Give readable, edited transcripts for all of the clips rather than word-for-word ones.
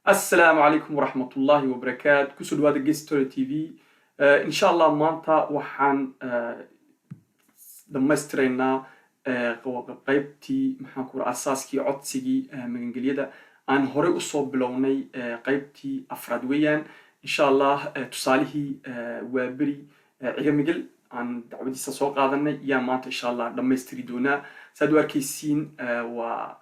السلام عليكم ورحمة الله وبركاته كسر هذا جيستوري تي في إن شاء الله مانتا وحن دمسترينا قيبتي maxaan ku asaaskii codsigii magangeliyada aan hore usoo bilownay qaybtii afraad weeyaan insha allah tusaalihii waa beri ciga migel aan dacwadiisa soo qaadanay yaa maanta insha allah dhammaystiri doonaa saad u arkaysiin waa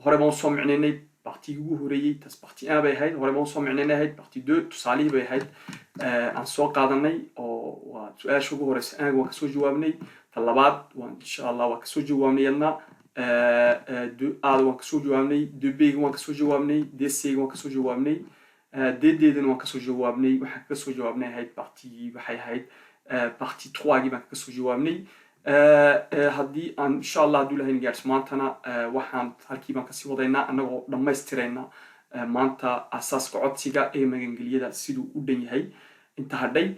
hore baan usoo micnaynay partigii ugu horeeyey taas parti 1 bay ahayd hore baan usoo micnaynay ahayd parti 2 tusaalihii bay ahayd aan soo qaadanay oo waa su-aasha ugu horeysa anaga waan kasoo jawaabnay talabaad waan insha allah waan kasoo jawaabnay yadna aada waan kasoo jawaabnay dbga waan kasoo jawaabnay dcga waan kasoo jawaabnay ddna waan kasoo jawaabnay waxaan kasoo jawaabnay ahayd partigii waxay ahayd parti 3gii baan kasoo jawaabnay haddii aan insha allah hadduu ilahay gaarso maantana waxaan halkii baan kasii wadaynaa annagoo dhammaystirayna maanta asaaska codsiga ee magangeliyada siduu u dhan yahay inta hadhay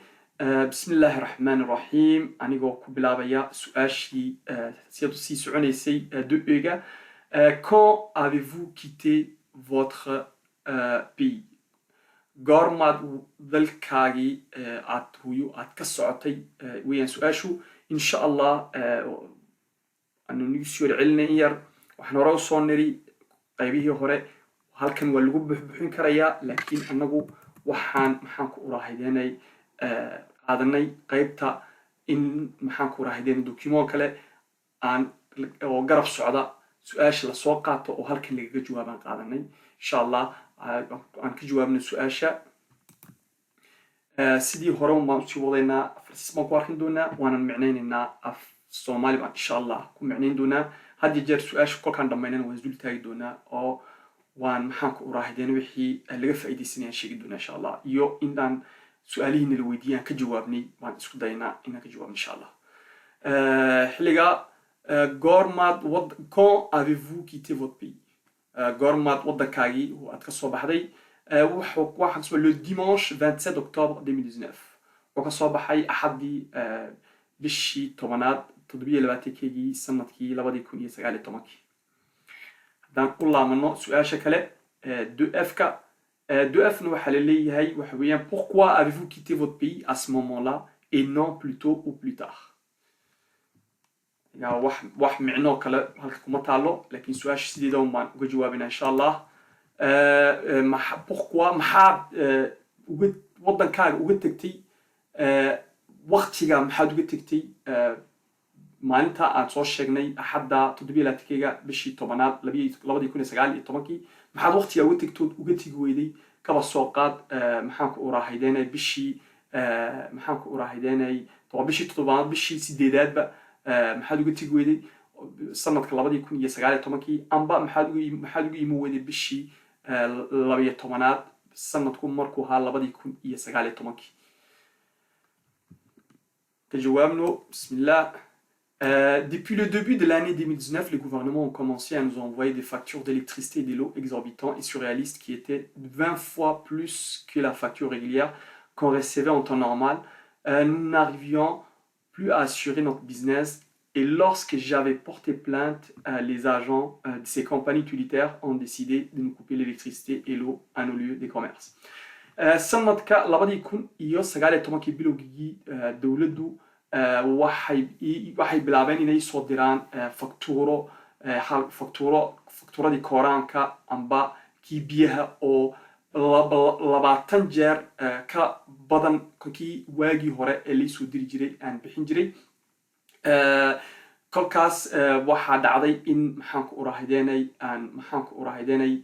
بسم الله الرحمن الرحيم أنيقو كبلابيا سؤاشي سيادو سي سعنيسي دو إيغا Quand avez-vous quitté votre pays? قارماد ذلكاغي آتويو آتكسعتي ويان سؤاشو إن شاء الله أنو نيسيو العلنير وحنا راو صونري قيبيه هوري هالكن والغب بحين كريا لكن أنغو وحان محانكو أراهيديني qaadanay qaybta in maxaan ku raahideen document kale aan oo garab socda su-aasha la soo qaato oo halkan lagaga jawaabaan qaadanay insha allah aan ka jawaabno su-aasha sidii hore baan usii wadaynaa farsiis baan ku arkin doonaa waanan micnaynaynaa af soomaali baan insha allah ku micnayn doonaa had iyo jeer su-aasha kolkaan dhammaynana waan isdul taagi doonaa oo waan maxaan ku raahideen wixii laga faa'iidaysanayaan sheegi doonaa insha allah iyo inaan سؤالين اللي ويديان كجوابني ما نسكت داينا إنك جواب إن شاء الله. حلقة غورمات ود quand avez-vous quitté votre pays? غورمات ود كاجي هو أتكسر بحدي واحد اسمه le dimanche 27 octobre 2019 وكسر بحي أحدي بشي تومنات تطبيق اللي كيجي سنة كي لبدي يكون يسجل تومكي. دان كل منو سؤال شكله 2F deux F nous pourquoi avez-vous quitté votre pays à ce moment-là et non plus tôt ou plus tard? يا واحد معناه كلا هالكم تعالوا لكن سؤال سيدي دوما جوابنا إن شاء الله pourquoi محاد وضن كار وقتكتي وقتيجا محاد وقتكتي ما أنت أتصور شغني أحد تدبي لاتكيجا بشي طبعاً لبي يكون سجال طبعاً محاد وقتي وقتي جويدي كبا سوقات محاك أوراهيداني بشي محاك أوراهيداني طبعا بشي طبعا بشي سيديدات بقى محاد وقتي جويدي سنة كلابدي يكون يسجال طبعاً أنبا محاد يمويدي بشي لبي طبعاً سنة تكون مركوها لبدي يكون يسجال طبعاً كجوابنا بسم الله. Depuis le début de l'année 2019, les gouvernements ont commencé à nous envoyer des factures d'électricité et de l'eau exorbitants et surréalistes qui étaient 20 fois plus que la facture régulière qu'on recevait en temps normal. Nous n'arrivions plus à assurer notre business et lorsque j'avais porté plainte, les agents de ces compagnies utilitaires ont décidé de nous couper l'électricité et l'eau à nos lieux de commerce. sanadka labada kun iyo 19 bilowgii dawladdu waxay bilaabeen inay soo diraan faktuuradii kooraanka amba kii biyaha oo 20 jeer ka badan kii waagii hore ee laysoo diri jiray aan bixin jiray kolkaas waxaa dhacday in maxaan ku uraahidenay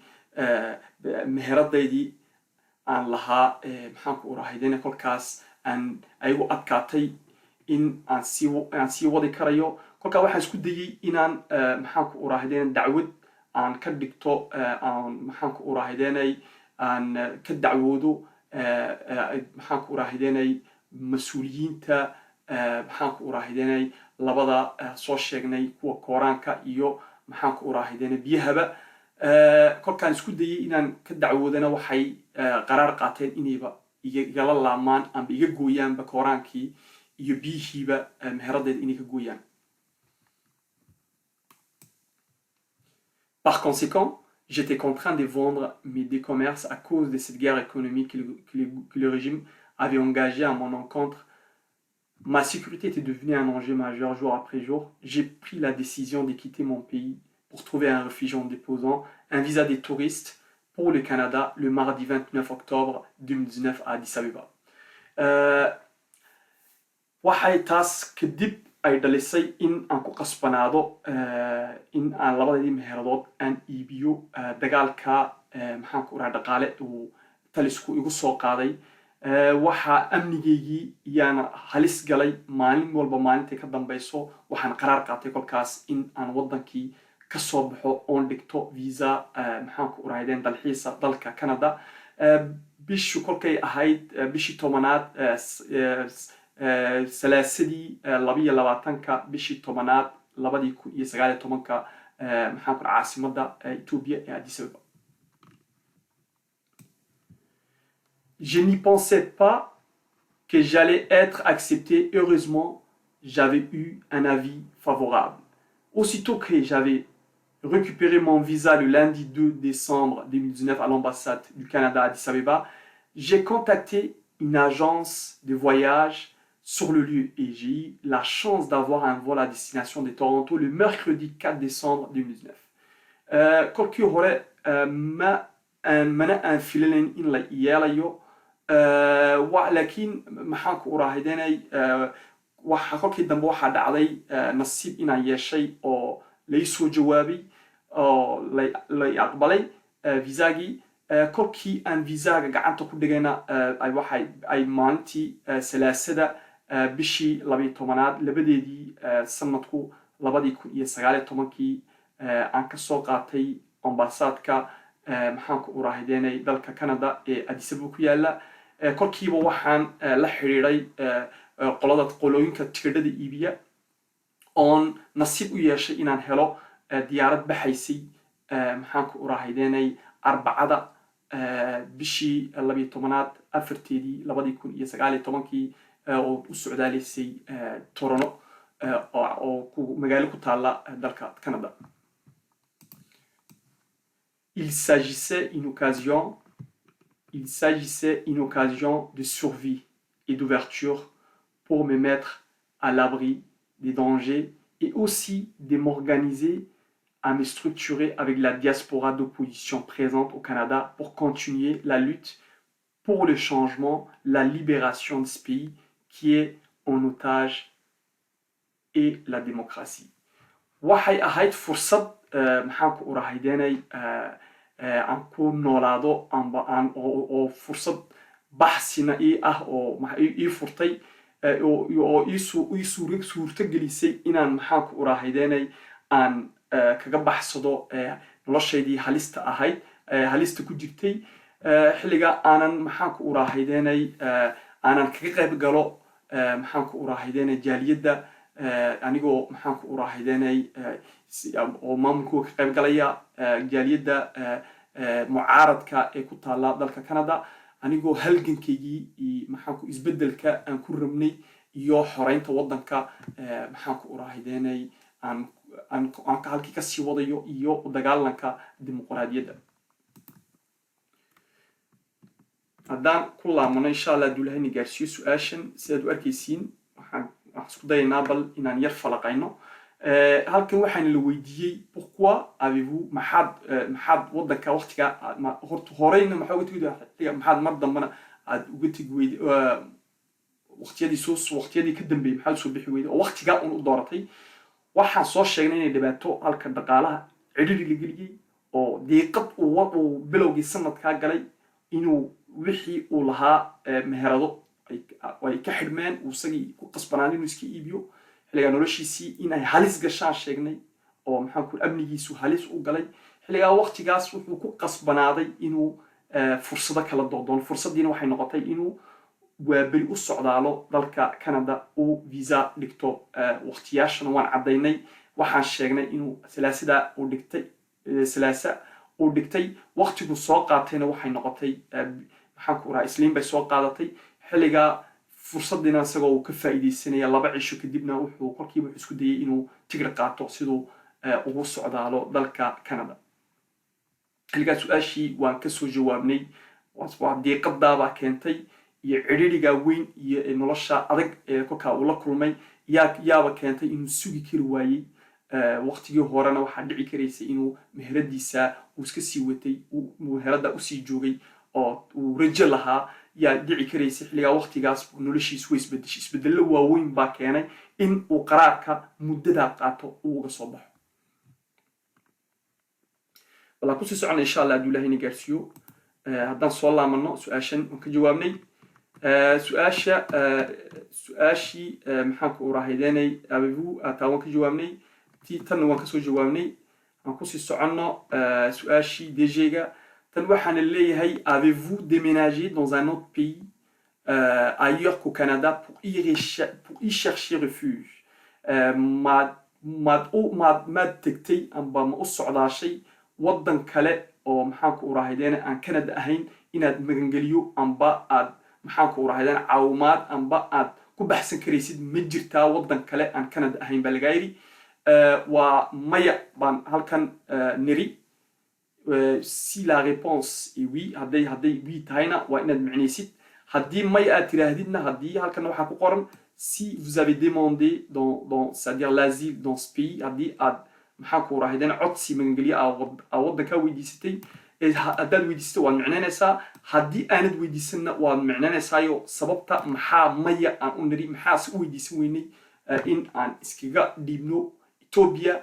meheradaydii aan lahaa maxaan ku uraahidenay kolkaas aan ayagu adkaatay in aan sii wadi karayo kolkaa waxaan isku dayay inaan maxaan ku uraahidenay dacwad aan ka dhigto aan maxaan ku uraahidenay aan ka dacwoodo maxaan ku uraahidenay mas-uuliyiinta maxaan ku uraahidenay labada soo sheegnay kuwa kooraanka iyo maxaan ku uraahidenay biyahaba kolkaan isku dayay inaan ka dacwoodana waxay qaraar qaateen inayba igala laamaan amba iga gooyaanba kooraankii iyo biyihiiba meheradeed inay ka gooyaan. Par conséquent, j'étais contraint de vendre mes commerces à cause de cette guerre économique que le régime avait engagée à mon encontre. Ma sécurité était devenue un enjeu majeur jour après jour. J'ai pris la décision de quitter mon pays pour trouver un refuge en déposant un visa des touristes pour le Canada le mardi 29 octobre 2019 à Addis Abeba. waxay taas kadib ay dhalisay in aan ku qasbanaado in aan labadeedii meheeradood aan iibiyo dagaalka maxaan ku raha dhaqaale uu talisku igu soo qaaday waxaa amnigeygii iyaana halis galay maalin walba maalintay ka dambayso waxaan qaraar qaatay kolkaas in aan waddankii ka soo baxo oon dhigto visa maxaan ku rahdeen dalxiisa dalka Canada bishu kolkay ahayd bishii tobanaad salaasadii 22ka bishii tobanaad 2019 maxaan ku caasimadda Ethiopia ee Addis Ababa. Je n'y pensais pas que j'allais être accepté. Heureusement, j'avais eu un avis favorable. Aussitôt que j'avais récupéré mon visa le lundi 2 décembre 2019 à l'ambassade du Canada à Addis Abeba, j'ai contacté une agence de voyage sur le lieu et j'ai eu la chance d'avoir un vol à destination de Toronto le mercredi 4 décembre 2019. kolkii hore mana aan filanayn in la yeelayo laakiin maxaan ku uraahidanay kolkii dambe waxaa dhacday nasiib inaan yeeshay oo lai soo jawaabay oo lay aqbalay visaagii kolkii aan visaga gacanta ku dhigayna ay maalintii salaasada bishii 12aad labadeedii sanadku 2019 aan ka soo qaatay ambasaadka maxaan ku uraahidanay dalka Canada ee Addis Ababa ku yaala kolkiiba waxaan la xiriiray qolooyinka tigidhada iibiya oon nasiib u yeeshay inaan helo diyaarad baxaysay maxaan ku uraahidanay arbacada bishii 12aad afarteedii 2019 oo u socdaalaysay Toronto oo magaalo ku taala dalka Canada. Il s'agissait une occasion de survie et d'ouverture pour me mettre à l'abri des dangers et aussi de m'organiser à me structurer avec la diaspora d'opposition présente au Canada pour continuer la lutte pour le changement, la libération de ce pays qui est en otage et la démocratie. waxay ahayd fursad maxaan ku uraahidanay aan ku noolaado oo fursad baxsina ii ah oo ii furtay oo ii suurto gelisay inaan maxaan ku uraahidanay aan kaga baxsado noloshaydii halista ahayd halista ku jirtay xilliga aanan maxaan ku uraahidanay aanan kaga qayb galo maxaan ku uraahidanay jaaliyadda anigoo maxaan ku uraahidanay oo maamulkooda ka qayb galaya jaaliyadda mucaaradka ee ku taala dalka Canada anigoo halgankaygii maxaan ku isbedelka aan ku rabnay iyo xoreynta waddanka maxaan ku uraahidanay aan halkii ka sii wadayo iyo dagaalanka dimuqraadiyadda. haddaan ku laabmano insha Allah hadduu ilaahay na gaarsiiyo su-aashan sidaad u arkaysiin waxaan isku dayaynaa bal inaan yar falaqayno halkan waxaan la weydiiyey pourquoi avez-vous maxaad waddanka waqtiga horeyna maxaa uga tegi maxaad mar dambana aad uga tegi weyday waqtiyadii ka dambeeyey maxaad soo bixi weyday oo waqtigaa un u dooratay waxaan soo sheegnay inay dhibaato halka dhaqaalaha cidhiri la geliyey oo diiqad uu bilowgii sanadkaa galay inuu wixii uu lahaa meherado ay ka xidhmeen uu isagii ku qasbanaan inuu iska iibiyo xilligaa noloshiisii inay halis gashaan sheegnay oo maxaan ku amnigiisu halis u galay xilligaa waqtigaas wuxuu ku qasbanaaday inuu fursado kala doodoon fursaddiina waxay noqotay inuu waaberi u socdaalo dalka Canada uu visa dhigto waqtiyaashana waan caddaynay waxaan sheegnay inuu salaasada uu dhigtay waqtigu soo qaatayna waxay noqotay maxaan ku rahaa isliin bay soo qaadatay xilligaa fursaddiina isagoo uu ka faa'iidaysanaya 2 cisho kadibna kolkiiba wuxuu isku dayay inuu tigir qaato siduu ugu socdaalo dalka Canada. xilligaas su-aashii waan kasoo jawaabnay waa deeqadaabaa keentay iyo cidhirigaa weyn iyo nolosha adag ee kolkaa uu la kulmay yaaba keentay inuu sugi kari waayey waqtigii horena waxaa dhici karaysay inuu meheradiisa uu iska sii watay meherada usii joogay oo uu rajo lahaa yaa dhici karaysay xilligaa waqtigaas noloshiisu way isbedeshay isbedello waaweyn baa keenay in uu qaraarka muddadaa qaato uu uga soo baxo ballaan kusii socona insha allah hadduu ilahayna gaarsiiyo haddaan soo laamano su-aashan waan ka jawaabnay su-aashii maxaanku urahaydenay abevu taa waan ka jawaabnay tii tanna waan kasoo jawaabnay aan kusii soconno su-aashii dejega tan waxaana leeyahay avez-vous déménagé dans un autre pays ailleurs qu'au Canada pour y chercher refuge maad tegtay amba ma u socdaashay waddan kale oo maxaanku urahaydeena aan Canada ahayn inaad magangeliyo amba aad maxaanku urahaydeena caawimaad amba aad ku baxsan karaysid ma jirtaa waddan kale aan Canada ahayn baa lagaa yidhi waa maya baan halkan niri si la réponse est oui hadday oui tahayna waa inaad micnaysid haddii maya aad tiraahdidna haddii halkan waxaa ku qoran si vous avez demandé c'est-à-dire l'asile dans ce pays haddii aad maxaanku urahaydeena codsi magangelyo aa waddankaa weydiisatay haddaad weydiisatay waad micnaynaysaa haddii aanad weydiisanna waad micnaynaysaayo sababta maxaa maya aan u niri maxaase u weydiisan weynay in aan iskaga dhiibno Ethiopia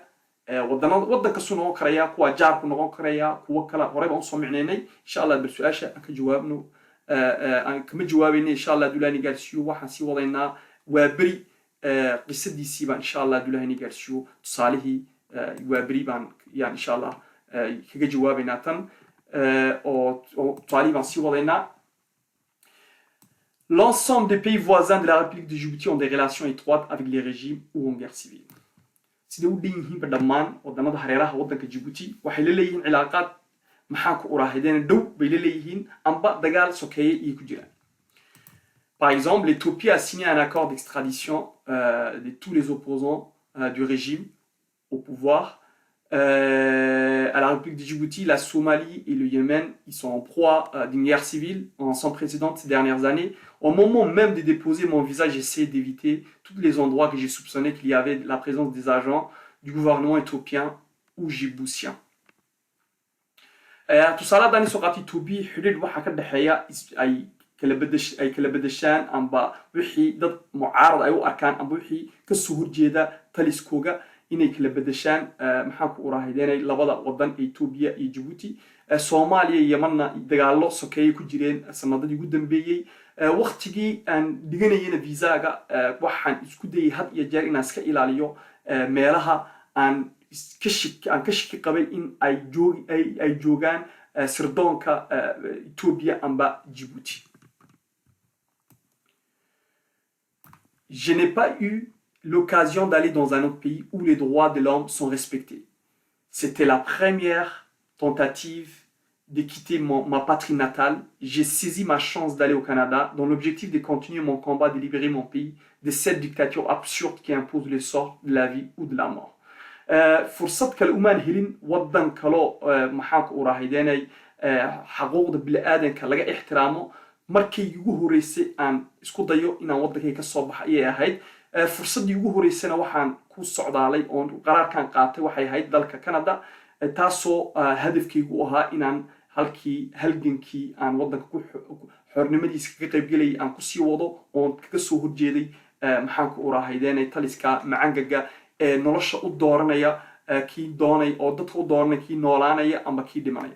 waddan kasuu noqon karaya kuwa jaarku noqon karaya kuwa kale horey baan usoo micnaynay insha allah bal su-aasha aan ka jawaabno aan kama jawaabayna insha allah hadduu ilahayna gaarsiiyo waxaan sii wadaynaa waa beri qisadiisii baan insha allah hadduu ilahayna gaarsiiyo tusaalihii waa beri baan yaan insha allah kaga jawaabaynaa tan oo tusaalihii baan sii wadaynaa L'ensemble des pays voisins de la République de Djibouti ont des relations étroites avec les régimes ou en guerre civile. Sida u dhan yihiinba dhammaan wadannada hareeraha waddanka Djibouti waxay la leeyihiin cilaaqaad maxaanku urahaydeena dhow bay la leeyihiin amba dagaal sokeeye iyo ku jiraan. Par exemple, l'Éthiopie a signé un accord d'extradition de tous les opposants du régime au pouvoir. À la République de Djibouti, la Somalie et le Yémen, ils sont en proie d'une guerre civile sans précédent ces dernières années. Au moment même de déposer mon visa, j'essaie d'éviter tous les endroits que j'ai soupçonné qu'il y avait la présence des agents du gouvernement éthiopien ou djiboutien. tusaale dani soqati Ethiopia xiriir waxa ka dhaxeeya ay kala bedeshaan amba wixii dad mucaarad ay u arkaan amba wixii ka soo horjeeda taliskooga inay kala bedeshaan maxaanku urahaydeynay labada waddan Ethiopia iyo Djibouti Soomaaliya iyo Yemenna dagaallo sokeeye ku jireen sanadadii ugu dambeeyay waqtigii aan dhiganayna viisaga waxaan isku dayay had iyo jeer inaan iska ilaaliyo meelaha aan ka shaki qabay in ay joogaan sirdoonka Ethiopia amba Djibouti. Je n'ai pas eu l'occasion d'aller dans un autre pays où les droits de l'homme sont respectés. C'était la première tentative de quitter ma patrie natale. J'ai saisi ma chance d'aller au Canada dans l'objectif de continuer mon combat de libérer mon pays de cette dictature absurde qui impose le sort de la vie ou de la mort. fursad kale umaan helin waddan kaloo maxaanku urahaydenay xaquuqda bini'aadanka laga ixtiraamo markay ugu horeysay aan isku dayo inaan waddankay ka soo baxa ayay ahayd fursaddii ugu horeysayna waxaan ku socdaalay oon qaraarkan qaatay waxay ahayd dalka Canada taasoo hadafkaygu ahaa inaan halgankii aan waddanka xornimadiisa kaga qaybgelayay aan kusii wado oon kaga soo horjeeday maxaanku urahaydenay taliska macangaga nolosha u dooranaya kii doonay oo dadka u dooranaya kii noolaanaya ama kii dhimanaya.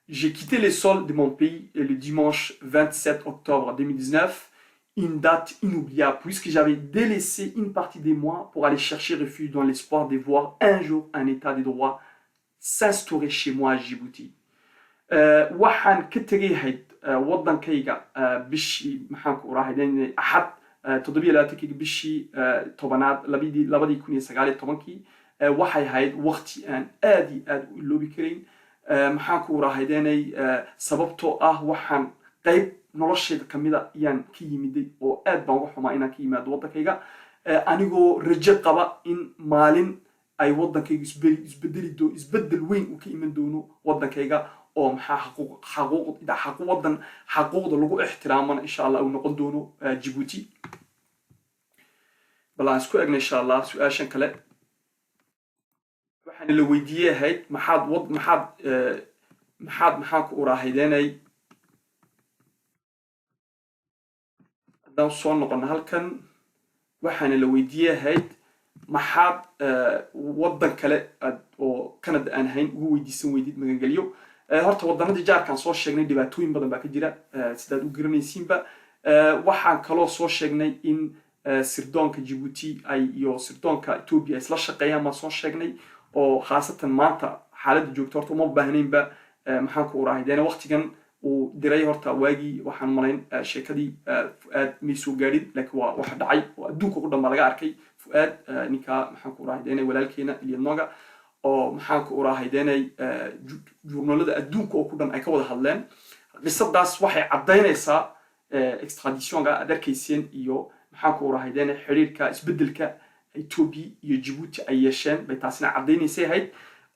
J'ai quitté les sols de mon pays le dimanche 27 octobre 2019, une date inoubliable puisque j'avais délaissé une partie de moi pour aller chercher refuge dans l'espoir de voir un jour un état de droit s'instaurer chez moi à Djibouti. waxaan ka tagay waddankayga bishii maxaanku urahayden axad toddobiyo bishii tobanaad 2019 waxay ahayd waqti aan aad iyo aad u iloobi karin maxaanku urahaydenay sababtoo ah waxaan qayb noloshayda kamida ayaan ka yimiday oo aad baan uga xumaa inaan ka yimaado waddankayga anigoo rajo qaba in maalin ay waddankayga isbeddel weyn uu ka iman doono waddankayga oo maxaa xaquuqda lagu ixtiraamana insha allah uu noqon doono Djibouti. bal aan isku egna insha allah su-aashan kale waxaana la weydiiyey ahayd maxaan ku uraahaydeenay haddaan soo noqono halkan waxaana la weydiiyey ahayd maxaad waddan kale oo Canada aan ahayn ugu weydiisan weydid magangelyo. horta waddanadii jaarkaan soo sheegnay dhibaatooyin badan baa ka jira sidaad u garanaysiinba. waxaan kaloo soo sheegnay in sirdoonka Djibouti iyo sirdoonka Ethiopia isla shaqeeyaan baan soo sheegnay oo khaasatan maanta xaaladda joogto horta uma baahnaynba maxaan ku uraahaydeen waqtigan uu diray horta waagii waxaan malayn sheekadii Fuaad may soo gaadhin laakiin waa wax dhacay oo adduunka u dhan baa laga arkay. Fuaad ninka maxaan ku uraahaydeen walaalkeena Ilyadnoga oo maxaan ku uraahaydeenay journalada adduunka oo ku dhan ay ka wada hadleen. qisadaas waxay caddaynaysaa extraditionka aad arkayseen iyo maxaan ku uraahaydeen xiriirka isbeddelka Ethiopia iyo Djibouti ay yeesheen bay taasina cadaynaysay ahayd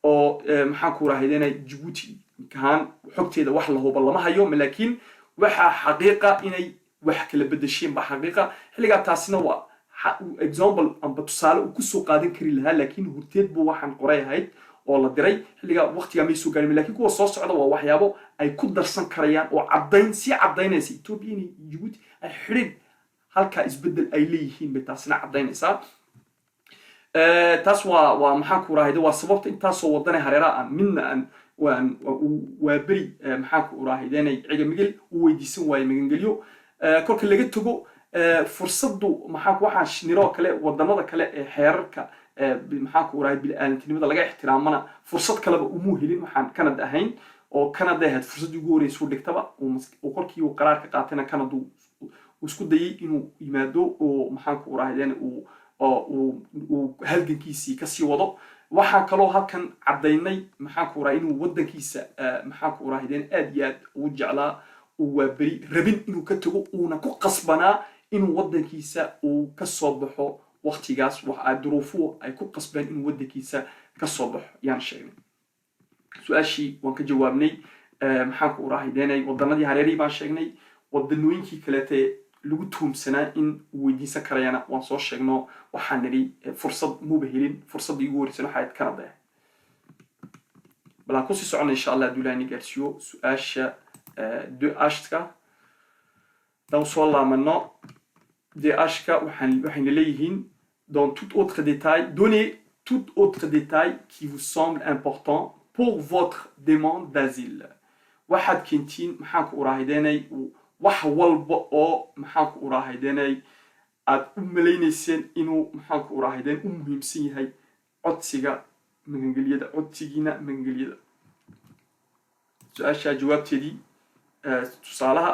oo maxaan ku uraahaydeen Djibouti kaan xogteeda wax la hubo lama hayo laakiin waxa xaqiiqa inay wax kala bedesheen ba xaqiiqa xilliga taasina waa example amba tusaale uu ku soo qaadan kari lahaa laakiin horteed buu waxaan qoray ahayd oo la diray xilliga waqtiga may soo gaarin laakiin kuwa soo socda waa waxyaabo ay ku darsan karayaan oo cadaynaysa Ethiopia iyo Djibouti ay xiriir halka isbeddel ay leeyihiin bay taasina cadaynaysaa. taas waa maxaan ku uraahaydeen waa sababta intaasoo waddanay hareeraha aan midna aan waa beri maxaan ku uraahaydeen ciga migel u weydiisan waaye magangelyo. kolka laga tago fursaddu waxaan shiniroo kale waddanada kale ee xeerarka maxaan ku uraahay bini'aadantinimada laga ixtiraamana fursad kaleba umuu helin waxaan Canada ahayn oo Canada ahayd fursaddii ugu horreysay u dhigtaba oo kolkii uu qaraar ka qaatayna Canada uu isku dayay inuu yimaado oo maxaan ku uraahaydeen uu halgankiisii kasii wado. waxaan kaloo halkan caddaynay maxaan ku uraahay inuu waddankiisa maxaan ku uraahaydeen aad iyo aad ugu jeclaa uu waa beri rabin inuu ka tago uuna ku qasbanaa inuu waddankiisa uu ka soo baxo waqtigaas duruufuhu ay ku qasbeen inuu waddankiisa ka soo baxo yaan sheegnay. su-aashii waan ka jawaabnay maxaan ku uraahaydeen waddanadii hareerihii baan sheegnay. waddanooyinkii kaleete lagu tuhumsanaa in uu weydiisan karayana waan soo sheegno waxaan nidhi fursad muuba helin fursaddii ugu horreysay waxay ahayd Canada. bal aan kusii socona insha allah hadduu ilaahay na gaarsiiyo su-aasha 2H-ka haddaan soo laamano 2H-ka waxayna leeyihiin dans tout autre détail donnez tout autre détail qui vous semble important pour votre demande d'asile. waxaad keentiin maxaan ku uraahaydeenay wax walba oo maxaan ku uraahaydeenay aad u malaynayseen inuu maxaan ku uraahaydeen u muhiimsan yahay codsiga magangelyada codsigiina magangelyada. su-aasha jawaabteedii tusaalaha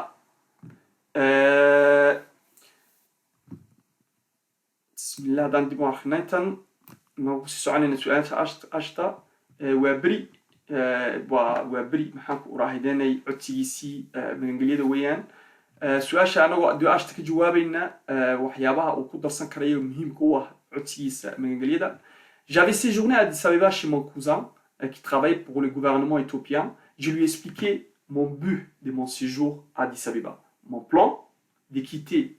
bismillah haddaan dib u akrinaytan noogu sii soconayna su-aasha ashta waa beri waa beri maxaan ku uraahaydeenay codsigiisii magangelyada weeyaan. su-aasha anagoo duashta ka jawaabayna waxyaabaha uu ku darsan karayo muhiimka u ah codsigiisa magangelyada. J'avais séjourné à Addis Abeba chez mon cousin qui travaille pour le gouvernement éthiopien. Je lui ai expliqué mon but de mon séjour à Addis Abeba, mon plan de quitter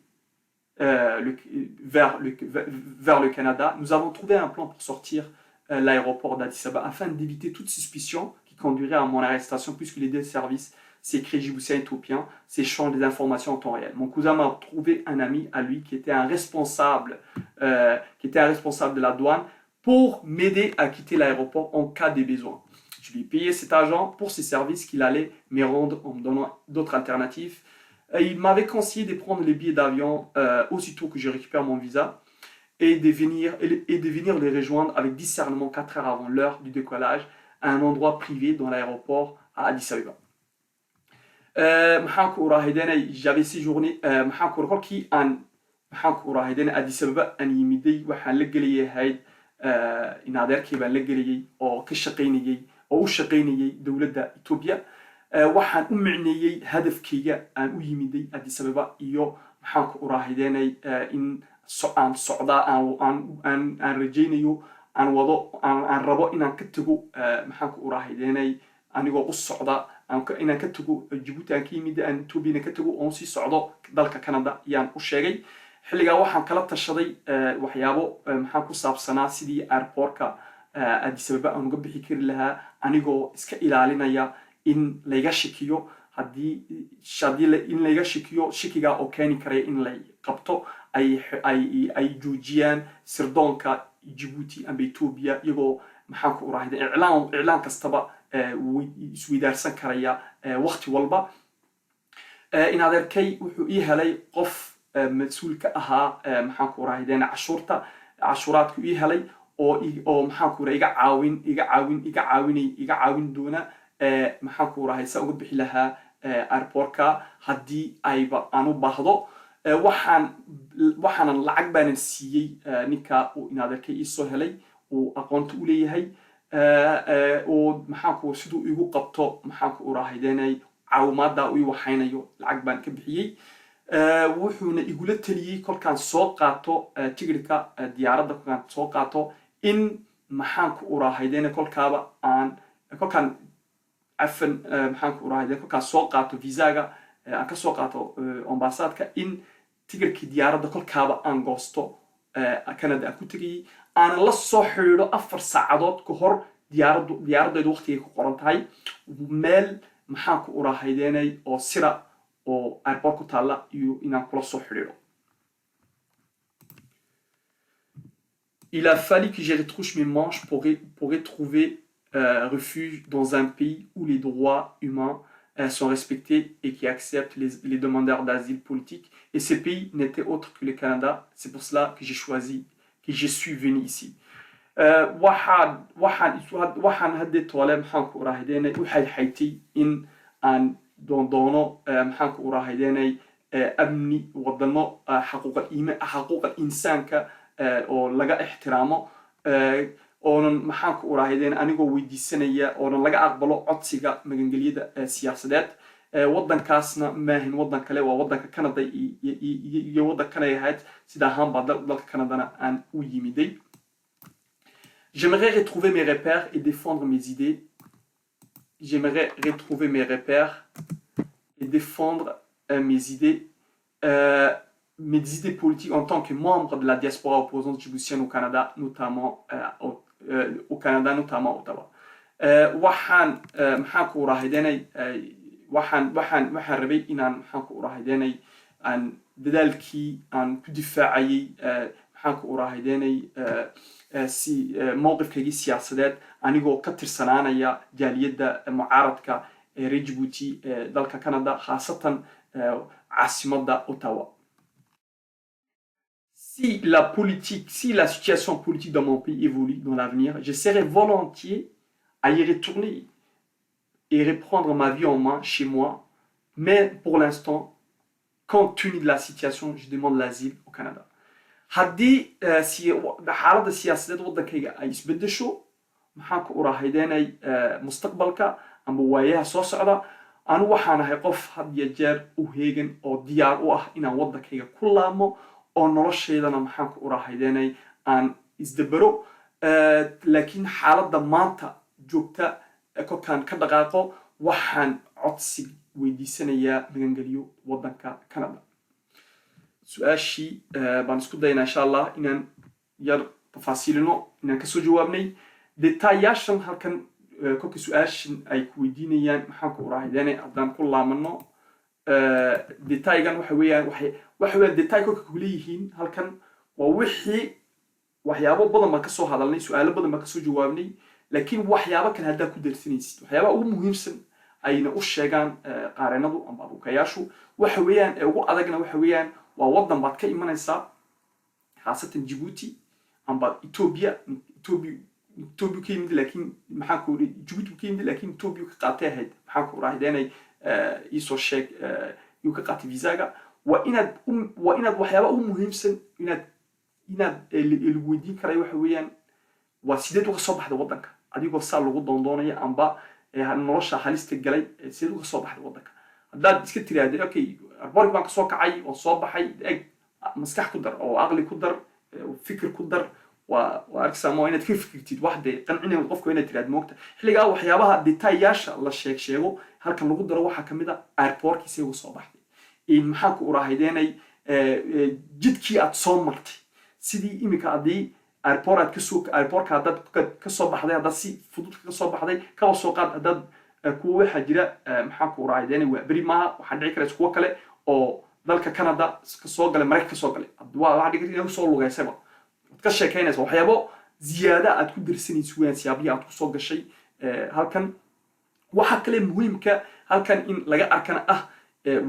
vers le Canada. Nous avons trouvé un plan pour sortir l'aéroport d'Addis Abeba afin d'éviter toute suspicion qui conduirait à mon arrestation puisque les deux services s'écrit djiboutien éthiopien, s'échangent des informations en temps réel. Mon cousin m'a trouvé un ami à lui qui était un responsable de la douane pour m'aider à quitter l'aéroport en cas de besoin. Je lui ai payé cet argent pour ses services qu'il allait me rendre en me donnant d'autres alternatives. Il m'avait conseillé de prendre les billets d'avion aussitôt que je récupère mon visa et de venir les rejoindre avec discernement 4 heures avant l'heure du décollage à un endroit privé dans l'aéroport à Addis Abeba. maxaan ku uraahaydeenay j'avais séjourné maxaan ku kolkii aan maxaan ku uraahaydeen Addis Ababa aan yimiday waxaan la gelayay ahayd in adeerkay baan la gelayay oo ka shaqaynayay oo u shaqaynayay dowladda Ethiopia. waxaan u micneeyay hadafkayga aan u yimiday Addis Ababa iyo maxaan ku uraahaydeenay in aan socdaa aan rajaynayo aan wado aan rabo inaan ka tago maxaan ku urahaydenay anigoo u socda inaan ka tago Djibouti aan ka yimid aan Ethiopia ka tago oon sii socdo dalka Canada yaan u sheegay xilligaa waxaan kala tashaday waxyaabo maxaan ku saabsanaa sidii airportka Addis Ababa aan uga bixi kari lahaa anigoo iska ilaalinaya in layga shakiyo haddii in layga shakiyo shakigaa oo keeni karaya in lay qabto ay joojiyaan sirdoonka Djibouti amba Ethiopia iyagoo maxaan ku urahday iclaan kastaba isweydaarsan karaya waqti walba in adeerkay wuxuu ii helay qof mas'uul ka ahaa maxaan ku urahday cashuuraadku ii helay oo maxaan ku iga caawin doona maxaan ku urahay saa uga bixi lahaa airportka haddii ayba aan u baahdo waxaanan lacag baanan siiyey ninka uu in adeerkay ii soo helay uu aqoonta u leeyahay oo maxaan ku siduu igu qabto maxaan ku urahaydenay caawimaadda uu ii waxaynayo lacag baan ka bixiyey wuxuuna igula taliyey kolkaan soo qaato tigidhka diyaaradda kolkaan soo qaato in maxaan ku urahaydenay kolkaan عفن محنك وراهيدين كل كسوق قاتو فيزاga aan ka soo qaato ambassadka in tigirkii diyaaradda kolkaaba aan goosto Canada aan ku tagay aan la soo xiriiro 4 saacadood ka hor diyaaraddu waqtiga ku qoran tahay meel maxaan ku uraahaydeenay oo sira oo airport ku taala iyo inaan kula soo xiriiro Il a fallu que je retrousse mes manches pour retrouver refuge dans un pays où les droits humains sont respectés et qui acceptent les demandeurs d'asile politique. Et ce pays n'était autre que le Canada. C'est pour cela que j'ai choisi, que je suis venu ici. waxaan hadda toole maxaan ku uraahaydeenay u xayxaytay in aan doono maxaan ku uraahaydeenay amni wadano xaquuqa insaanka oo laga ixtiraamo oonan maxaan ku uraahayeen anigoo weydiisanaya oonan laga aqbalo codsiga magangelyada siyaasadeed waddankaasna maahin waddan kale waa waddanka Canada iyo waddankan ay ahayd sida ahaanba dalka Canadana aan u yimiday J'aimerais retrouver mes repères et défendre mes idées. J'aimerais retrouver mes repères et défendre mes idées politiques en tant que membre de la diaspora opposante djiboutienne au Canada, notamment au Canada, notamment à Ottawa. waxaan maxaan ku uraahaydeenay waxaan rabay inaan maxaan ku uraahaydeenay aan dadaalkii aan ku difaacayay maxaan ku uraahaydeenay si mowqifkaygii siyaasadeed anigoo ka tirsanaanaya jaaliyadda mucaaradka ee reer Djibouti dalka Canada khaasatan caasimadda Ottawa Si la situation politique dans mon pays évolue dans l'avenir, j'essaierai volontiers à y retourner et reprendre ma vie en main chez moi. Mais pour l'instant, compte tenu de la situation, je demande l'asile au Canada. haddii xaaladda siyaasadeed waddankayga ay isbedesho maxaan ku uraahaydeenay mustaqbalka ama waayaha soo socda anu waxaan ahay qof had iyo jeer u heegan oo diyaar u ah inaan waddankayga ku laamo oo noloshaydana maxaan ku uraahaydeenay aan isdabaro laakiin xaaladda maanta joogta kolkaan ka dhaqaaqo waxaan codsi weydiisanayaa magangeliyo waddanka Canada su-aashii baan isku daynaa insha allah inaan yar tafaasiilino inaan kasoo jawaabnay detaayaashan halkan kolka su-aashan ay ku weydiinayaan maxaan ku uraahaydeenay haddaan ku laamano detaygan waxa weeyaan detay kolka ku leeyihiin halkan waa waxyaabo badan baan kasoo hadalnay su-aalo badan baan kasoo jawaabnay laakiin waxyaabo kale haddaa ku darsanaysid waxyaabaha ugu muhiimsan ayna u sheegaan qaareenadu ama abuukayaashu waxa weeyaan ee ugu adagna waxa weeyaan waa waddan baad ka imanaysaa khaasatan Djibouti amba Ethiopia ka yimid laakiin maxaan ku uri Djibouti ka yimid laakiin Ethiopia ka qaatay ahayd maxaan ku uraahaydeenay isoo sheeg yuu ka qaatay visaga waa inaad waxyaaba ugu muhiimsan inaad lagu weydiin karay waxa weeyaan waa sideed uga soo baxday waddanka adigoo saa lagu doondoonaya amba nolosha halista galay sideed uga soo baxday waddanka haddaad iska tiraahdo okay arboork baan kasoo kacay oo soo baxay eg maskax ku dar oo aqli ku dar fikir ku dar واركسامو إنك فكرتي واحدة قنعني وقفك وين تراد موقت حلقة وحيابها ديتاياش الله sheego halkan lagu daro waxa kamid ah airportkii soo soo baxday in maxaa ku uraahayeenay jidkii aad soo martay sidii imika adii airportka dad ka soo baxday dad si fudud ka soo baxday ka soo qaad dad kuwa waxa jira maxaa ku uraahayeenay waa bari ma waxa dhici kara kuwa kale oo dalka Canada ka soo galay Mareykanka ka soo galay waxa dhici kara inuu soo lugaysaba ka sheekeynaysa waxyaabo ziyaada aad ku dirsanayso weyn siyaabihi aad ku soo gashay halkan waxa kale muhiimka halkan in laga arkana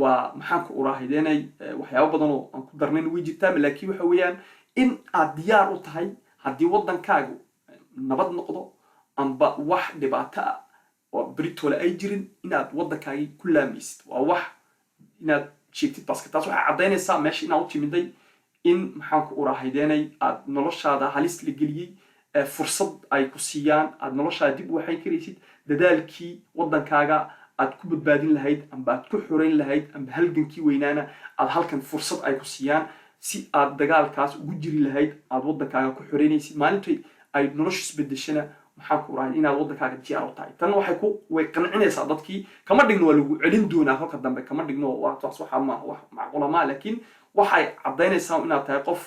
waa maxaan ku uraahayeenay waxyaabo badan oo aan ku darnayn way jirtaa laakiin waxa weeyaan in aad diyaar u tahay hadii wadankaagu nabad noqdo amba wax dhibaato ah oo Britole ay jirin inaad wadankaaga ku laamaysid waa wax inaad sheegtid baska taas waxa cadeynaysaa meesha inaad u timiday in maxaan ku uraahayeenay aad noloshaada halis la geliyay fursad ay ku siiyaan aad noloshaada dib u waxay kareysid dadaalkii wadankaaga aad ku badbaadin lahayd amba aad ku xoreyn lahayd amba halgankii weynaana aad halkan fursad ay ku siiyaan si aad dagaalkaas ugu jiri lahayd aad wadankaaga ku xoreynaysid maalintii ay noloshu isbedeshana maxaan ku uraahayeen inaad wadankaaga diyaar u tahay tan waxay ku way qancinaysaa dadkii kama dhigno waa lagu celin doonaa halka dambe kama dhigno waa taas waxa ma wax macquul ma laakiin waxay cadeynaysaa inaad tahay qof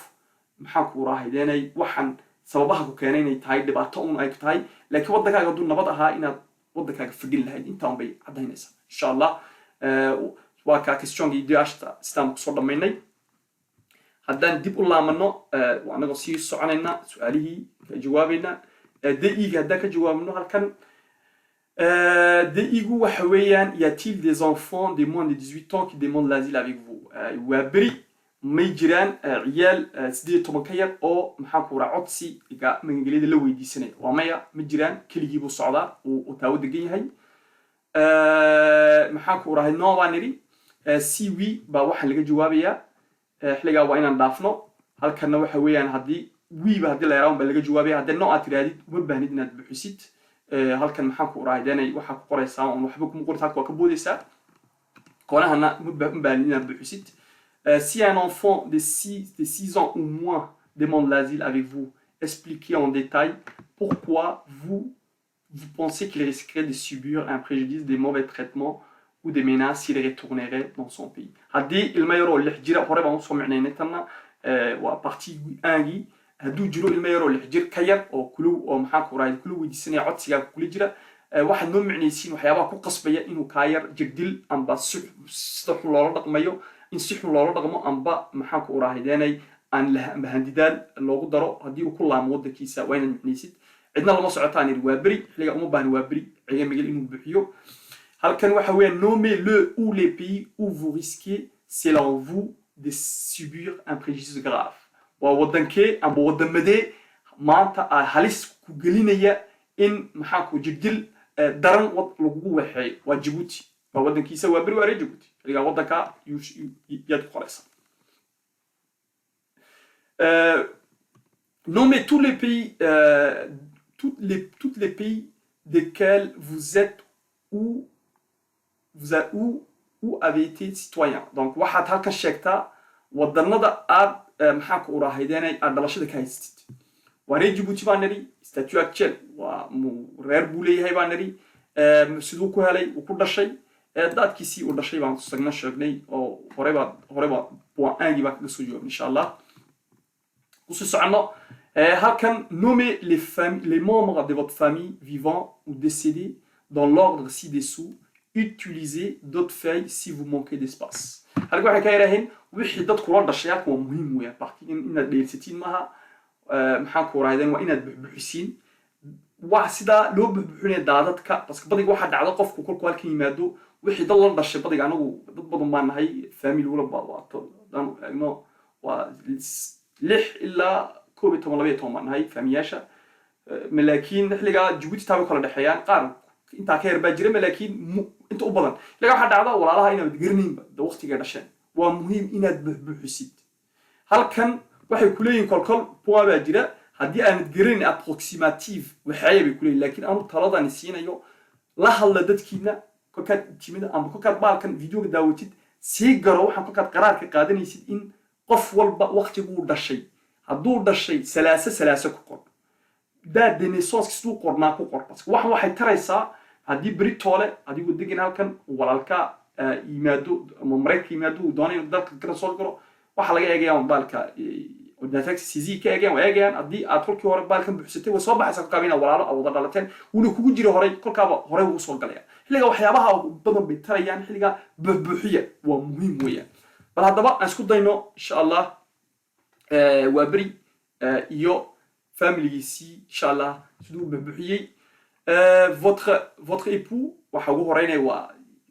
maxaan ku uraahayeenay waxan sababaha ku keenay inay tahay dhibaato ay tahay laakiin wadankaaga dun nabad ahaa inaad wadankaaga fadhin lahayd intaan bay cadeynaysaa insha Allah waa ka questionkii diashta istaan ku soo dhameynay haddaan dib u laamano anaga sii soconayna su'aalihii ka jawaabayna DIG hadda ka jawaabno halkan DIG waxa weeyaan y a-t-il des enfants de moins de 18 ans qui demandent l'asile avec vous waa bari may jiraan ciyaal 18 ka yar oo maxaa ku raa codsi iga magangelida la weydiisanay waa maya ma jiraan keligii buu socdaa oo taawo degan yahay maxaa ku rahay no waa niri si wi ba waxa laga jawaabayaa xiliga waa inaan dhaafno halkan waxa weeyaan hadii wiiba hadii la yaraan ba laga jawaabaya hadii no aad tiraadid uma baahnid inaad buuxisid halkan maxaa ku raahayeenay waxa ku qoraysaa oo waxba ku qortaa ka boodaysaa qoonahana uma baahnid inaad buuxisid si un enfant de 6 ans ou moins demande l'asile avec vous expliquez en détail pourquoi vous pensez qu'il risquerait de subir un préjudice, des mauvais traitements ou des menaces s'il retournerait dans son pays. هذه الميرو اللي حجرة قريبة نصو معنى نتنا وبارتي أنجي هدو جرو الميرو اللي حجر كير أو كلو أو محاكو رايد كلو ودي سنة عد سياق كل جرة واحد نوع معني سين وحيابا كو قصبية إنو كاير جديل أم با سطح الله رقم ميو إن سطح الله رقم أم با محاكو رايداني أن بهنددان اللوغو دارو هدي وكلها مودة كيسا وين المعنيسيد عندنا لما سعتاني الوابري حلقة أمو بان وابري عيان مجال إنو بحيو هل كان وحويا nommez le ou les pays où vous risquez selon vous de subir un préjudice grave وودنكي أبو ودمدي ما أنت هالس كجلينية إن محاكو جدل درن وطلقوا وحي وجبوتي وودنكي سوى بري وري جبوتي حلقة ودنكا يدخل خلاص nommez tous les pays toutes les pays desquels vous êtes où avez été citoyen donc waxaad halka sheegtaa wadanada aad maxaa ku uraahayeenay aad dhalashada ka haystid waa reer Djibouti baan nari statue actuel waa reer buu leeyahay baan nari sidoo ku helay uu ku dhashay dadkiisii uu dhashay baan sagna sheegnay oo horeba waa aangi baa ka soo joog insha Allah usu socono halkan nommez les membres de votre famille vivants ou décédés dans l'ordre ci-dessous, utilisez d'autres feuilles si vous manquez d'espace. هل واحد كايرهن وحي دد كولا دشياك waa muhiim weey baaqti in dheelsitiin maaha maxaa ku raadeen waa inaad buuxisiin wax sida loo buuxinay daadadka bas badig waxa dhacdo qofku kulku halkan yimaado wixii dad la dhashay badig anagu dad badan baan nahay family wala baato dan agno waa 6 ilaa 12 baan nahay famiyasha malaakiin xiliga Djibouti taabo kala dhaxayaan qaar inta ka yarba jiray laakiin inta u badan laga waxa dhacdo walaalaha inaad garniinba waqtiga dhasheen waa muhiim inaad buuxisid halkan waxay ku leeyihiin kolkol point baa jira hadii aanad garin approximative waxay bay ku leeyihiin laakiin aanu taladan siinayo la hadla dadkiina kolkaad timida ama kolkaad baalkan videoga daawatid si garo waxaan kolkaad qaraar ka qaadanaysid in qof walba waqtigu dhashay hadduu dhashay salaasa ku qor date de naissance siduu qornaa ku qor bas waxay taraysaa haddii beritoole adigoo degan halkan walaalka yimaado ama maraykanka yimaado uu doonayo dalka kala soo galo waxa laga eegayaa baalka وداتك سيزي كأجان وأجان أدي أدخل كي هرب بالكم بحسته وصباح حسب كابينا ولا أو ضلالتين ولو جري هري كل كابا هري وصل قليا حلقة وحيابها بدن بترى يعني حلقة ببحية ومهم ويا بل هذا بقى نسكت دينه إن شاء الله وبري يو family سي إن شاء الله سدو ببحية votre époux وحوجه هرينا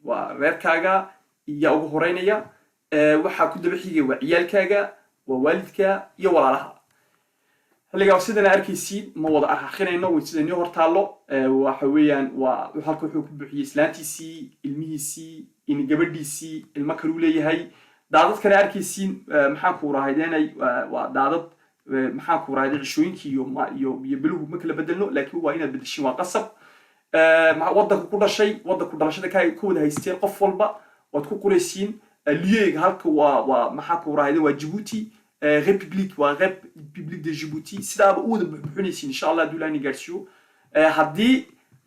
وغير كاجا يوجه هرينا وحكود بحية وعيال كاجا ووالدك يوالها هلقا سيدنا أركيسين ما وضع أخينا ويسيدنا هورتالو وحويان وحالكو حوك بحي إسلانتيسي الميسي إن قبرديسي المكرولي هاي دادت كان أركيسين محاكو راهيدين ودادت محاكو راهيدين عشوينكي يبلوه مكلا بدلنو لكن هو هنا بدلشي وقصب وضعكو كل شيء وضعكو درشة كاي كود هايستير قفل با وتكو قريسين ليك هالك ومحاكو راهيدين وجيبوتي ريبوبليك وريبوبليك دي جيبوتي سيدا بود بحنيسين ان شاء الله دولاني غارسيو هدي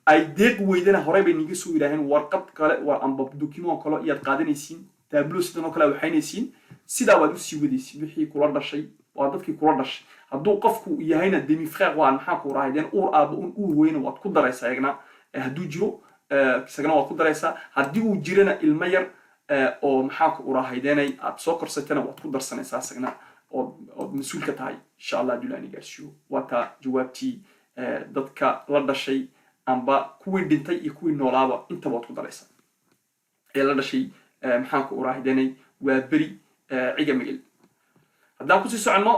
اي ديق ويدنا هوري بي نيغي سو يراهن ورقد كلا وان دوكيمون كلا ياد قادنيسين تابلو سيدنا كلا وحينيسين سيدا وادو سي وديسين وخي كولا دشاي waa dadkii kula dhashay hadduu qofku yahayna demi frère waa maxaa ku raahideen uur aaba uur weyna waad ku daraysaa iyagna hadduu jiro isagana waad ku daraysaa haddii uu jirana ilmo yar oo maxaa ku raahideenay aad soo korsatana waad ku darsanaysaa isagana oo mas'uul ka tahay insha Allah dulani gaarsiyo wata jawaabtii dadka la dhashay amba kuwii dhintay iyo kuwii noolaaba inta waad ku daraysaa ee la dhashay maxaa ku raahideenay waa bari ciga migil haddaan ku sii socono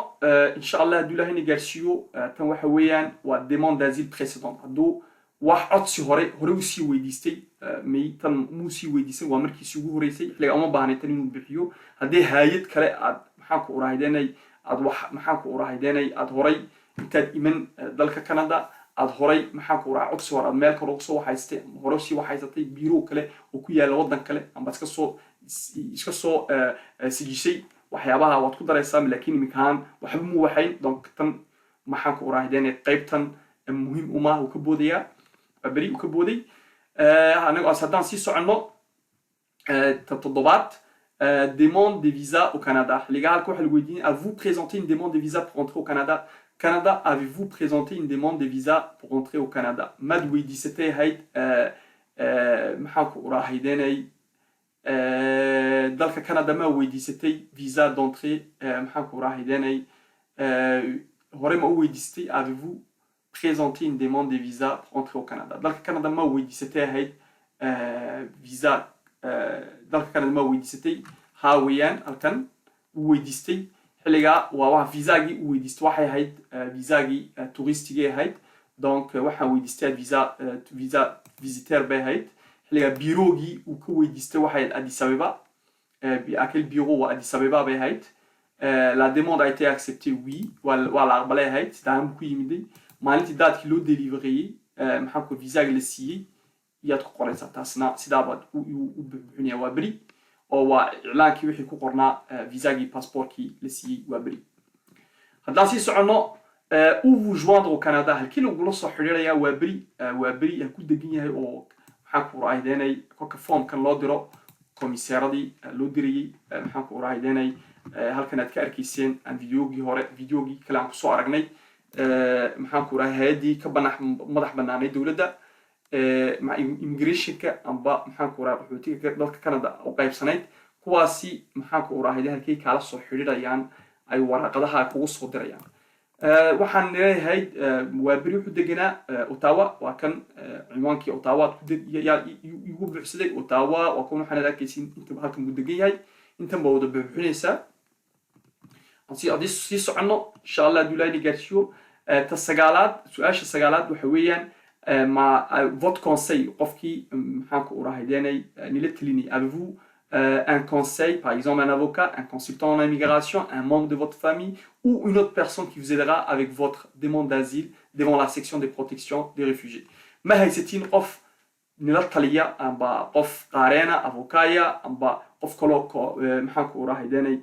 insha Allah dulani gaarsiyo tan waxa weeyaan waa demande d'asile précédente hadduu wax codsi hore u sii weydiistay may tan muu sii weydiisan waa markiisii ugu horeysay xilliga uma baahnay tan inuu bixiyo haddii hay'ad kale aad maxaa ku raahideenay aad wax maxaa ku raahideenay aad horay intaad iman dalka Canada aad horay maxaa ku raah codsi hore aad meel kale ugu soo waxaystay hore sii waxaysatay biiro kale oo ku yaala wadan kale amba iska soo sijisay waxyaabaha waad ku daraysaa laakiin imkaan waxba muu waxayn donc tan maxaa ku raahideenay qaybtan muhiim uma oo ka boodaya بري وكبودي أنا أصدقائي سي سعنو تطبيقات demande de visa au Canada. Les gars, avez-vous présenté une demande de visa pour entrer au Canada? Canada, avez-vous présenté une demande de visa pour entrer au Canada? Madwi dit c'était haït محاكو راهيديني دالك كندا ما ويدي c'était visa d'entrée محاكو راهيديني هوري ما ويدي c'était avez-vous présenter une demande de visa pour entrer au Canada. Dans le Canada, oui, c'était visa. Dans le Canada, oui, c'était Hawaïan, Alcan, oui, c'était les gars, ou visa qui oui, c'était visa qui touristique donc oui, c'était visa visiteur les gars bureau qui ou oui, c'était Addis Abeba. À quel bureau Addis Abeba la demande a été acceptée, oui. Voilà, c'est un beaucoup immédiat. maalintii daadkii loo deliveryay maxaa ku visa la siiyay iyaad ku qoraysaa taasna sidaabad u buuxinaya waa bari oo waa iclaankii wixii ku qornaa visa-gii passportkii la siiyay waa bari haddaan sii soconno où vous joindre au Canada halkii lagula soo xidhiidhaya waa bari ku degan yahay oo maxaa ku raahideenay kolka foomkan loo diro komisaaradii loo dirayay maxaa ku raahideenay halkan aad ka arkayseen aan videogii kale aan kusoo aragnay maxaan ku rahay hay'adii ka madax banaanay dawladda immigrationka amba maxaan ku rahay qaxootiga dalka Canada oo qaybsanayd kuwaasi maxaan ku rahay halkii kala soo xiriirayaan ay warqadaha kugu soo dirayaan waxaan leeyahay waa bari wuxuu deganaa Ottawa waa kan ciwaankii Ottawa igu buuxsaday Ottawa waa kun waxaan arkaysiin inta halkan uu degan yahay inta ma wada buuxinaysaa hadii sii socono insha Allah dulani gaarsiyo tasagaalaad su'aasha sagaalaad waxa weeyaan ma votre conseil qofkii maxaan ku raahideenay nila talini avez-vous un conseil par exemple un avocat un consultant en immigration un membre de votre famille ou une autre personne qui vous aidera avec votre demande d'asile devant la section de protection des réfugiés ma haysatiin qof nila taliya amba qof qareena avocaya amba qof kale maxaan ku raahideenay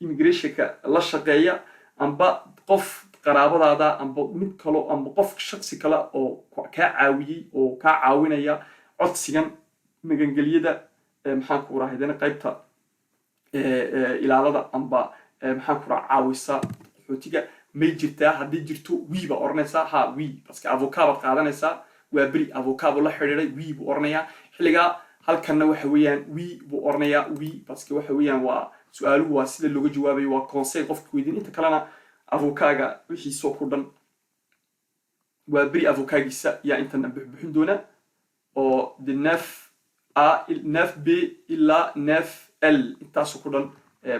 immigrationka la shaqeeya amba qof qaraabadaada amba mid kale amba qof shakhsi kale oo kaa caawiyey oo kaa caawinaya codsigan magangelyada maxaan ku raahidana qaybta ilaalada amba maxaan ku caawisa qaxootiga may jirtaa haddii jirto wii baa oranaysaa ha wii baska avocat baad qaadanaysaa waa beri avocat buu la xidhiidhay wii buu oranayaa xilligaa halkanna waxa weeyaan wii buu oranayaa wii baska waxa weeyaan waa su-aaluhu waa sida looga jawaabayo waa conseil qofka weydiin inta kalena avocaaga wixiisoo ku dhan waa beri avocaagiisa yaa intana buxbuxin doona oo de 9b ilaa 9l intaasoo ku dhan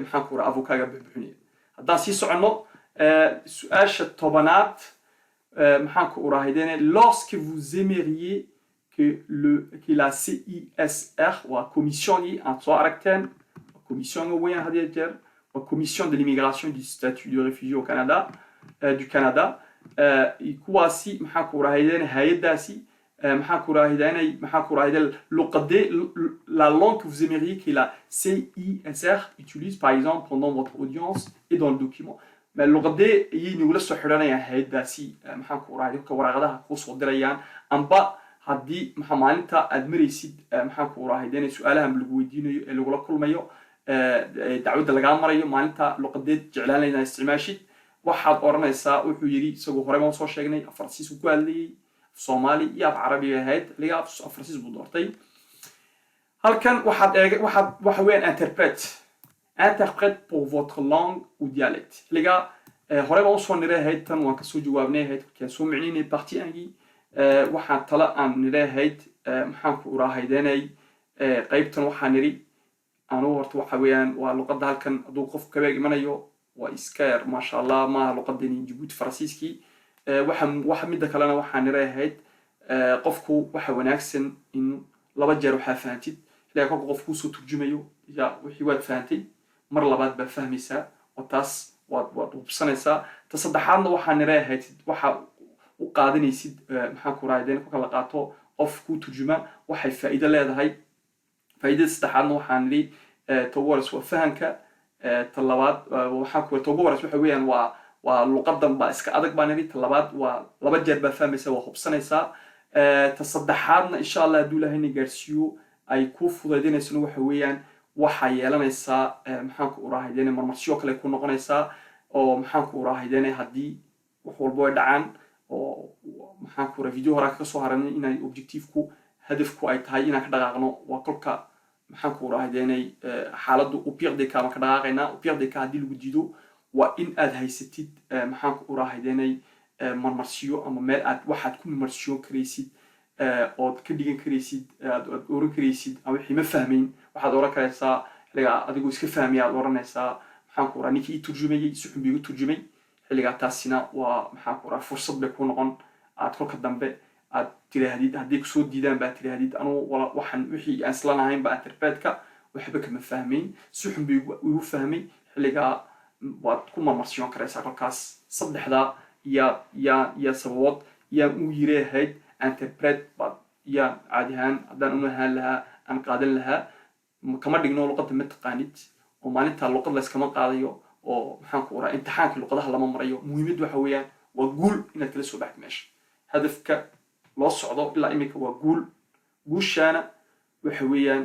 maxaan ku raha avocaaga buxbuxinaya haddaan sii soconno su'aasha tobanaad maxaan ku uraahidene lorsque vous aimeriez que la CISR waa commissionii aad soo aragteen commission weeyaan had iyo jeer waa commission de l'immigration du statut de réfugié au Canada du Canada kuwaasi maxaan ku uraahidene hay-adaasi maxaan ku uraahidene luqadee la langue que vous aimeriez que la CISR utilise par exemple pendant votre audience et dans le document mais luqadee ayay nagula soo xidhanayaan hay-adaasi maxaan ku uraahide ka waraaqadaha kuu soo dirayaan amba haddii maalinta aad maraysid maxaan ku uraahidene su-aalahan lagu weydiinayo ee lagula kulmayo dacwadda lagaa marayo maalinta luqadeed jeclaanayna isticmaashid waxaad oranaysaa wuxuu yidhi isagoo hore baan soo sheegnay afarsiis uu ku hadlayay soomaali iyo af carabiga ahayd xilligaa afarsiis buu doortay halkan waxa weeyaan interprète pour votre langue ou dialecte xilligaa hore baan usoo niray ahayd tan waan kasoo jawaabnay ahayd kaan soo micninay parti angii waxaan tala aan niray ahayd maxaan ku uraahaydeenay qaybtan waxaan niri anugu horta waxa weeyaan waa luqadda halkan hadduu qof kabeeg imanayo waa iska yar maasha allah maaha luqadani jabuuti faransiiskii waxa midda kalena waxaan niray ahayd qofku waxa wanaagsan in laba jeer waxaa fahantid xilligaa kolka qof kuusoo turjumayo ya wixii waad fahantay mar labaad baa fahmaysaa oo taas waad hubsanaysaa ta saddexaadna waxaan niray ahayd waxa u qaadanaysid maxaan ku raahideen kolka la qaato qof kuu turjuma waxay faa'iido leedahay faa'iidada saddexaadna waxaan nidhi togu horeys waa fahanka ta labaad waxaan ku togu horeys waxa weeyaan waa luqadan baa iska adag baan nidhi ta labaad waa laba jeer baa fahmaysaa waa hubsanaysaa ta saddexaadna insha allah hadduu ilahayna gaarsiiyo ay kuu fudaydinaysana waxa weeyaan waxaa yeelanaysaa maxaan ku uraahideen marmarsiyo kale ku noqonaysaa oo maxaan ku uraahideen haddii wax walba way dhacaan oo maxaan ku video hore ka soo haranay inay objectiveku hadafku ay tahay inaan ka dhaqaaqno waa kolka maxaan ku uraahideenay xaaladdu upiiqdeka ma ka dhaqaaqaynaa upiiqdeka haddii lagu diido waa in aad haysatid maxaan ku uraahideenay marmarsiyo ama meel aad waxaad ku marmarsiyo karaysid ood ka dhigan karaysid aad oran karaysid ama wixii ma fahmayn waxaad oran karaysaa xilligaa adigoo iska fahmaya aad oranaysaa maxaan ku uraa ninkii ii turjumayay si xun biigu turjumay xilligaa taasina waa maxaan ku uraa fursad bay ku noqon aad kolka dambe aad tiraahdid haddii kusoo diidaan baad tiraahdid anugu waxaan wixii aan isla lahayn ba interpretka waxba kama fahmayn si xun bay igu fahmay xilligaa waad ku marmarsiyon karaysaa kolkaas saddexdaa yaa sababood yaan u yiri ahayd interpret baad yaan caadi ahaan haddaan una ahaan lahaa aan qaadan lahaa kama dhigno luqadda ma taqaanid oo maalintaa luqad layskama qaadayo oo maxaan ku uraa imtixaanka luqadaha lama marayo muhiimad waxa weeyaan waa guul inaad kala soo baxdo meesha hadafka loo socdo ilaa iminka waa guushaana waxa weeyaan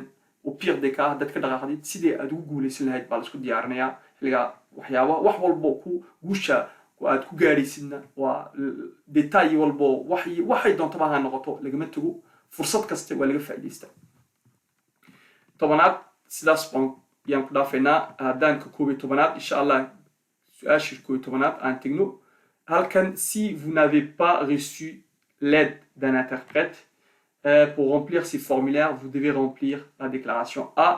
upiiqdeka haddaad ka dhaqaaqdid sidii aad ugu guulaysan lahayd baa laisku diyaarinayaa xilligaa waxyaaba wax walbo ku guusha aad ku gaadhaysidna waa detail walbo waxay doontaba ha noqoto lagama tago fursad kaste waa laga faa'iidaystaa tobanaad sidaas baan yaan ku dhaafaynaa haddaan ka koob iyo tobanaad insha allah su-aashii koob iyo tobanaad aan tegno halkan si vous n'avez pas reçu l'aide d'un interprète pour remplir ces formulaires vous devez remplir la déclaration A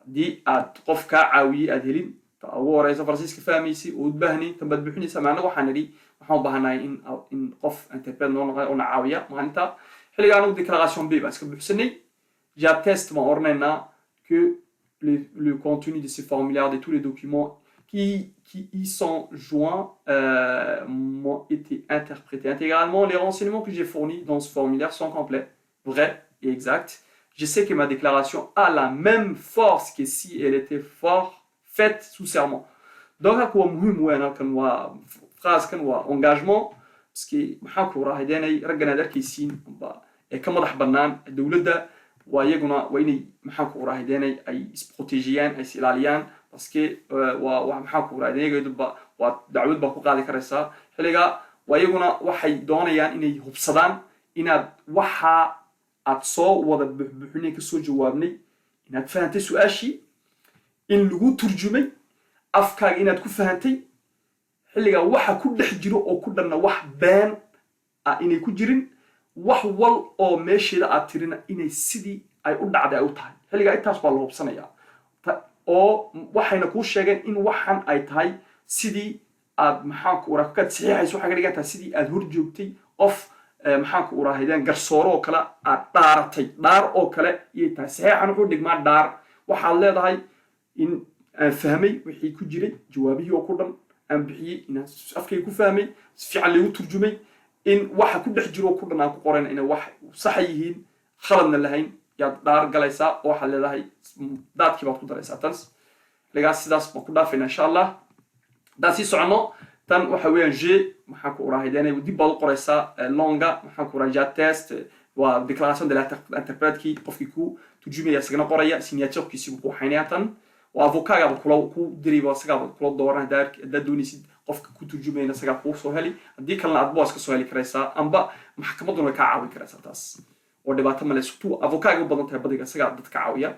haddii aad qof kaa caawiyey aad helin ugu horeysa faransiiska fahmaysi oo udbaahni tanbaad buuxinaysa macnaha waxaan nidhi waxaan u baahanahay in qof interprète noo noqday oo na caawiya maalinta xilliga anigu déclaration B baan iska buuxsanay j'atteste baan oranaynaa que le contenu de ces formulaires de tous les documents qui y sont joints m'ont été interprétés intégralement. Les renseignements que j'ai fournis dans ce formulaire sont complets, vrais et exacts. Je sais que ma déclaration a la même force que si elle était faite sous serment. Donc, à quoi muhim weyn halkan waa qaaskan waa engagement iski maxaa ku raahideenay raggan aad arkaysiin amba ee ka madax bannaan dowladda waa iyaguna waa inay maxaa ku raahideenay ay isprotegiyaan ay ilaaliyaan iski waa maxaa ku raahideenayduba waa dacwad baa ku qaadi karaysaa xilliga waa iyaguna waxay doonayaan inay hubsadaan inaad waxa aad soo wada buuxbuuxinay ka soo jawaabnay inaad fahantay su'aashii in lagu turjumay afkaaga inaad ku fahantay xilliga waxa ku dhex jiro oo ku dhanna wax been ah inay ku jirin wax wal oo meesheeda aad tirina inay sidii ay u dhacday ay u tahay xilliga intaas baa la hubsanayaa oo waxayna kuu sheegeen in waxan ay tahay sidii aad maxaa ku raakad saxiixayso waxa ka dhigan tahay sidii aad hor joogtay qof maxaa ku raahideen garsooro oo kale aad dhaaratay dhaar oo kale iyay tahay saxiixan wuxuu dhigmaa dhaar waxaad leedahay in aan fahmay wixii ku jiray jawaabihii oo ku dhan aan bixiyey inaan afkay ku fahmay si fiican lagu turjumay in waxa ku dhex jiro ku dhan aan ku qorayna inay wax sax yihiin khaladna lahayn yaad dhaar galaysaa oo waxaad leedahay daadkii baad ku daraysaa taas ligaas sidaas baan ku dhaafayna insha allah haddaan sii soconno tan waxa weeyaan j maxaa ku raahideenay dib baad u qoraysaa longa maxaa ku raajaa test waa déclaration de l'interprète qofkii ku turjumaya isagana qoraya signature-kiisii ku xaynaya tan waa avocat ku diriba isaga kula dooran hadaad doonaysid qofka ku turjumayna isaga ku soo heli hadii kalena aad boos ka soo heli karaysaa amba maxkamaduna ka caawin karaysaa taas oo dhibaato male surtout avocat u badan tahay badiga isaga dad ka caawiya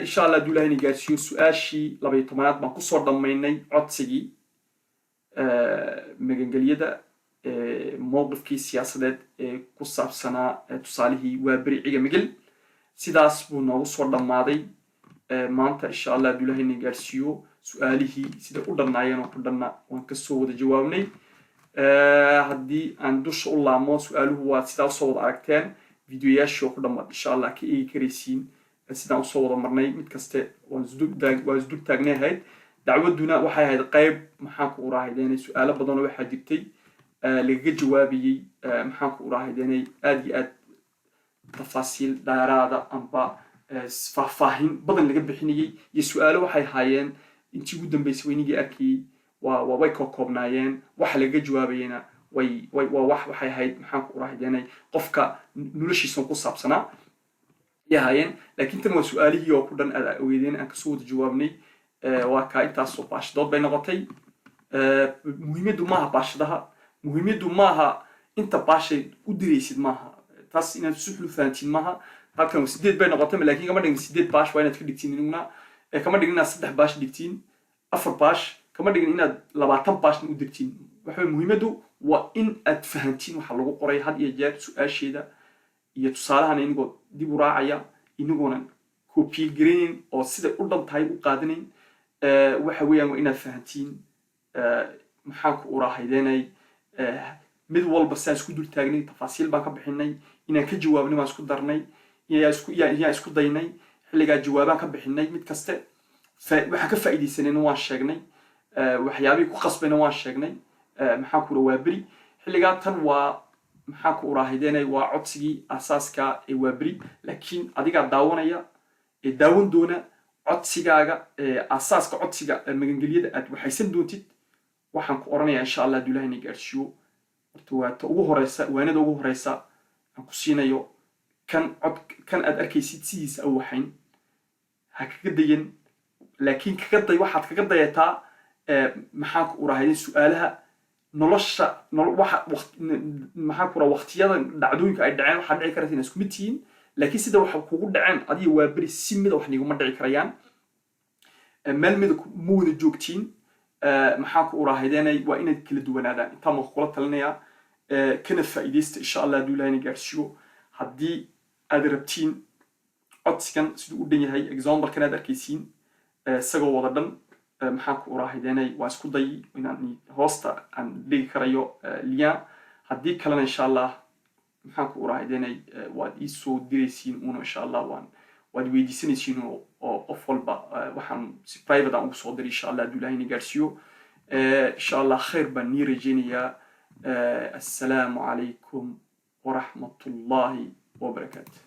insha Allah duulahay gaarsiyo su'aashii 12aad baan ku soo dhameynay codsigii magangeliyada mowqifkii siyaasadeed ee ku saabsanaa tusaalihii waa bariiciga migil sidaas buu noogu soo dhamaaday maanta insha Allah duulahay gaarsiyo su'aalihii sida u dhannaayeen oo ku dhanna waan ka soo wada jawaabnay haddii aan dusha u laamo su'aaluhu waa sidaa soo wada aragteen fiidiyoyaashii oo ku dhammaad insha Allah ka eegi karaysiin sidaan usoo wada marnay mid kaste waan isdul taagnahayd dacwaduna waxay ahayd qayb maxaan ku raahideenay su'aalo badan oo waxaa jirtay lagaga jawaabayey maxaan ku raahideenay aad iyo aad tafaasiil dheeraada amba faahfaahin badan laga bixinayey iyo su'aalo waxay haayeen intii ugu dambeysay weynigii arkayey way koobnaayeen waxa lagaga jawaabayena waxay ahayd maxaan ku raahideenay qofka noloshiisa ku saabsanaa yahaayeen laakiin tan waa su'aalihii oo ku dhan aad ogeedeen aan kasoo wada jawaabnay waa kaa intaasoo baashadood bay noqotay muhiimaddu maaha baashadaha muhiimaddu maaha inta baashay u diraysid maaha taas inaad si xulu fahantiin maaha halkan 8 bay noqotay laakiin kama dhigin 8 baash waa inaad ka dhigtiin inuguna kama dhigin inaad 3 baash dhigtiin 4 baash kama dhigin inaad 20 baashna u dirtiin waxa muhiimaddu waa in aad fahantiin waxa lagu qoray had iyo jeer su'aasheeda iyo tusaalahan inagoo dib u raacaya inagoona copy green oo sida u dhan tahay u qaadanayn waxa weeyaan waa inaad fahantiin maxaa ku raahideenay mid walba saa isku dul taagnay tafaasiil baan ka bixinay inaan ka jawaabnay waan isku darnay yaa isku daynay xilligaa jawaabaan ka bixinay mid kaste waxa ka faa'iideysanayna waan sheegnay waxyaabihii ku qasbayna waan sheegnay maxaa ku waa beri xilligaa tan waa maxaa ku raahideenay waa codsigii asaaska ee waa beri laakiin adiga daawanaya ee daawan doona codsigaaga asaaska codsiga magangeliyada aad waxaysan doontid waxaan ku oranayaa insha Allah duulahay gaarsiyo horta waa ta ugu horeysa waanada ugu horeysa aan ku siinayo kan aad arkaysid sidiisa oo waxayn ha kaga dayan laakiin kaga day waxaad kaga dayataa maxaa ku raahideen su'aalaha nolosha waxa maxaa ku waqtiyada dhacdooyinka ay dhaceen waxa dhici karaysa in isku mid yihiin laakiin sida waxa kugu dhaceen adiga waa bari si mid wax niguma dhici karayaan meel mid mu wada joogtiin maxaa ku raahideenay waa inaad kala duwanaadaan inta ma kula talinaya kana faa'iideysta insha Allah duulahay gaarsiyo haddii aad rabtiin codsigan siduu u dhan yahay example kan aad arkaysiin isagoo wada dhan maxaa ku raahideenay waa isku day inaan hoosta aan dhigi karayo liya haddii kalena insha Allah maxaa ku raahideenay waad ii soo diraysiin una insha Allah waad weydiisanaysiin oo qof walba waxaan si private aan ugu soo diray insha Allah duulahay gaarsiyo insha Allah khayr baan nii rajaynayaa assalaamu calaykum ورحمة الله وبركاته.